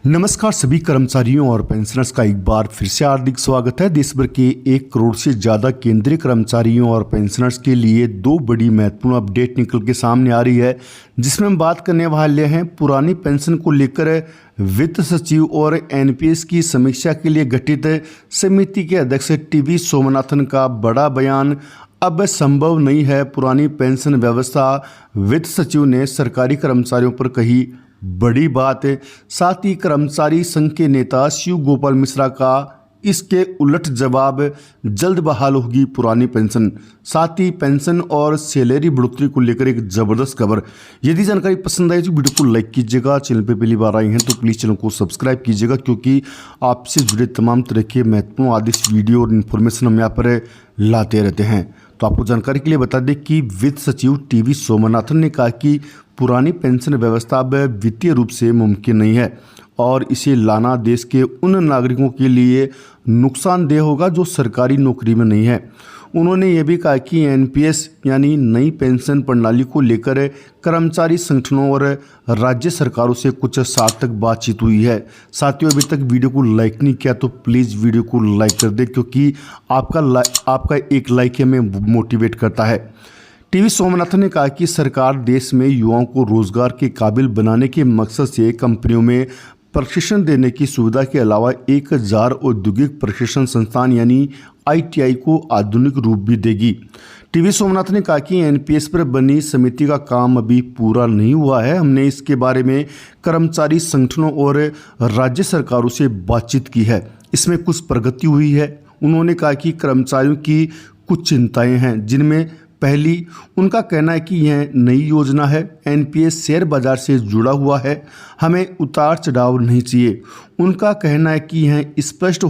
नमस्कार सभी कर्मचारियों और पेंशनर्स का एक बार फिर से हार्दिक स्वागत है। देश भर के 1 करोड़ से ज़्यादा केंद्रीय कर्मचारियों और पेंशनर्स के लिए 2 बड़ी महत्वपूर्ण अपडेट निकल के सामने आ रही है, जिसमें हम बात करने वाले हैं पुरानी पेंशन को लेकर वित्त सचिव और एनपीएस की समीक्षा के लिए गठित समिति के अध्यक्ष टीवी सोमनाथन का बड़ा बयान। अब संभव नहीं है पुरानी पेंशन व्यवस्था, वित्त सचिव ने सरकारी कर्मचारियों पर कही बड़ी बात है। साथ ही कर्मचारी संघ के नेता शिव गोपाल मिश्रा का इसके उलट जवाब, जल्द बहाल होगी पुरानी पेंशन। साथ ही पेंशन और सैलरी बढ़ोतरी को लेकर एक जबरदस्त खबर। यदि जानकारी पसंद आई तो वीडियो को लाइक कीजिएगा। चैनल पे पहली बार आए हैं तो प्लीज़ चैनल को सब्सक्राइब कीजिएगा, क्योंकि आपसे जुड़े तमाम तरह के महत्वपूर्ण आदेश वीडियो और इन्फॉर्मेशन हम यहाँ पर लाते रहते हैं। तो आपको जानकारी के लिए बता दें कि वित्त सचिव टीवी सोमनाथन ने कहा कि पुरानी पेंशन व्यवस्था अब वित्तीय रूप से मुमकिन नहीं है और इसे लाना देश के उन नागरिकों के लिए नुकसानदेह होगा जो सरकारी नौकरी में नहीं है। उन्होंने ये भी कहा कि एनपीएस यानी नई पेंशन प्रणाली को लेकर कर्मचारी संगठनों और राज्य सरकारों से कुछ सार्थक बातचीत हुई है। साथियों, अभी तक वीडियो को लाइक नहीं किया तो प्लीज़ वीडियो को लाइक कर दें, क्योंकि आपका एक लाइक हमें मोटिवेट करता है। टीवी सोमनाथन ने कहा कि सरकार देश में युवाओं को रोजगार के काबिल बनाने के मकसद से कंपनियों में प्रशिक्षण देने की सुविधा के अलावा 1000 औद्योगिक प्रशिक्षण संस्थान यानी आईटीआई को आधुनिक रूप भी देगी। टीवी सोमनाथन ने कहा कि एनपीएस पर बनी समिति का काम अभी पूरा नहीं हुआ है। हमने इसके बारे में कर्मचारी संगठनों और राज्य सरकारों से बातचीत की है, इसमें कुछ प्रगति हुई है। उन्होंने कहा कि कर्मचारियों की कुछ चिंताएं हैं, जिनमें पहली, उनका कहना है कि यह नई योजना है, एनपीएस शेयर बाजार से जुड़ा हुआ है, हमें उतार चढ़ाव नहीं चाहिए। उनका कहना है कि यह स्पष्ट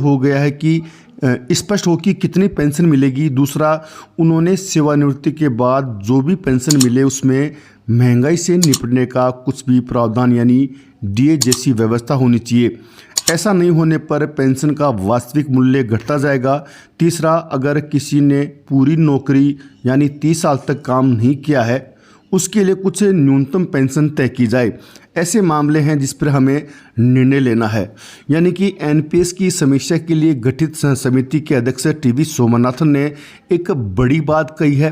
हो कि कितनी पेंशन मिलेगी। दूसरा, उन्होंने सेवानिवृत्ति के बाद जो भी पेंशन मिले उसमें महंगाई से निपटने का कुछ भी प्रावधान यानी डीए जैसी व्यवस्था होनी चाहिए। ऐसा नहीं होने पर पेंशन का वास्तविक मूल्य घटता जाएगा। तीसरा, अगर किसी ने पूरी नौकरी यानी 30 साल तक काम नहीं किया है, उसके लिए कुछ न्यूनतम पेंशन तय की जाए। ऐसे मामले हैं जिस पर हमें निर्णय लेना है। यानी कि एनपीएस की समीक्षा के लिए गठित समिति के अध्यक्ष टीवी सोमनाथन ने एक बड़ी बात कही है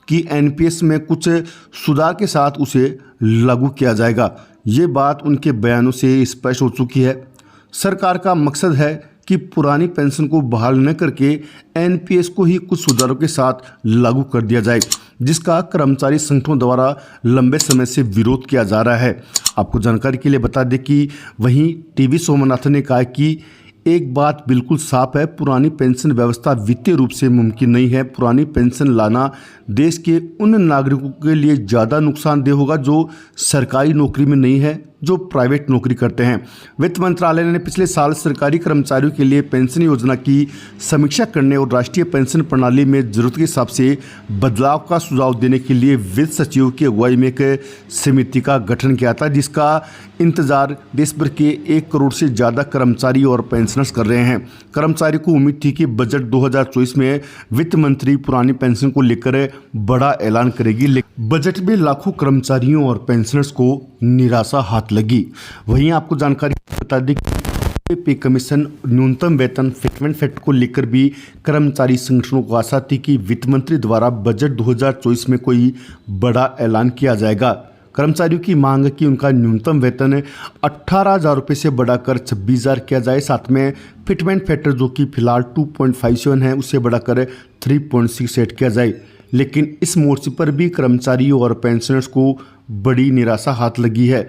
कि एनपीएस में कुछ सुधार के साथ उसे लागू किया जाएगा। ये बात उनके बयानों से स्पष्ट हो चुकी है। सरकार का मकसद है कि पुरानी पेंशन को बहाल न करके एनपीएस को ही कुछ सुधारों के साथ लागू कर दिया जाए, जिसका कर्मचारी संगठनों द्वारा लंबे समय से विरोध किया जा रहा है। आपको जानकारी के लिए बता दें कि वहीं टीवी सोमनाथन ने कहा कि एक बात बिल्कुल साफ है, पुरानी पेंशन व्यवस्था वित्तीय रूप से मुमकिन नहीं है। पुरानी पेंशन लाना देश के उन नागरिकों के लिए ज़्यादा नुकसानदेह होगा जो सरकारी नौकरी में नहीं है, जो प्राइवेट नौकरी करते हैं। वित्त मंत्रालय ने पिछले साल सरकारी कर्मचारियों के लिए पेंशन योजना की समीक्षा करने और राष्ट्रीय पेंशन प्रणाली में जरूरत के हिसाब से बदलाव का सुझाव देने के लिए वित्त सचिव की अगुवाई में एक समिति का गठन किया था, जिसका इंतजार देश भर के 1 करोड़ से ज़्यादा कर्मचारी और पेंशनर्स कर रहे हैं। कर्मचारी को उम्मीद थी कि बजट 2024 में वित्त मंत्री पुरानी पेंशन को लेकर बड़ा ऐलान करेगी, लेकिन बजट में लाखों कर्मचारियों और पेंशनर्स को निराशा हाथ लगी। वहीं आपको जानकारी बता दें कि पे कमीशन, न्यूनतम वेतन, फिटमेंट फैक्ट को लेकर भी कर्मचारी संगठनों को आशा थी कि वित्त मंत्री द्वारा बजट 2024 में कोई बड़ा ऐलान किया जाएगा। कर्मचारियों की मांग है कि उनका न्यूनतम वेतन 18,000 रुपये से बढ़ाकर 26,000 किया जाए। साथ में फिटमेंट फैक्टर जो कि फिलहाल 2.57 है, उसे बढ़ाकर 3.68 किया जाए। लेकिन इस मोर्चे पर भी कर्मचारियों और पेंशनर्स को बड़ी निराशा हाथ लगी है।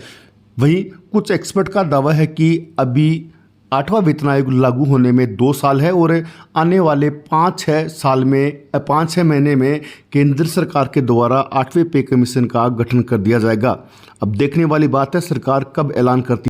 वहीं कुछ एक्सपर्ट का दावा है कि अभी 8वां वेतन आयोग लागू होने में 2 साल है और आने वाले 5-6 महीने में केंद्र सरकार के द्वारा 8वें पे कमीशन का गठन कर दिया जाएगा। अब देखने वाली बात है सरकार कब ऐलान करती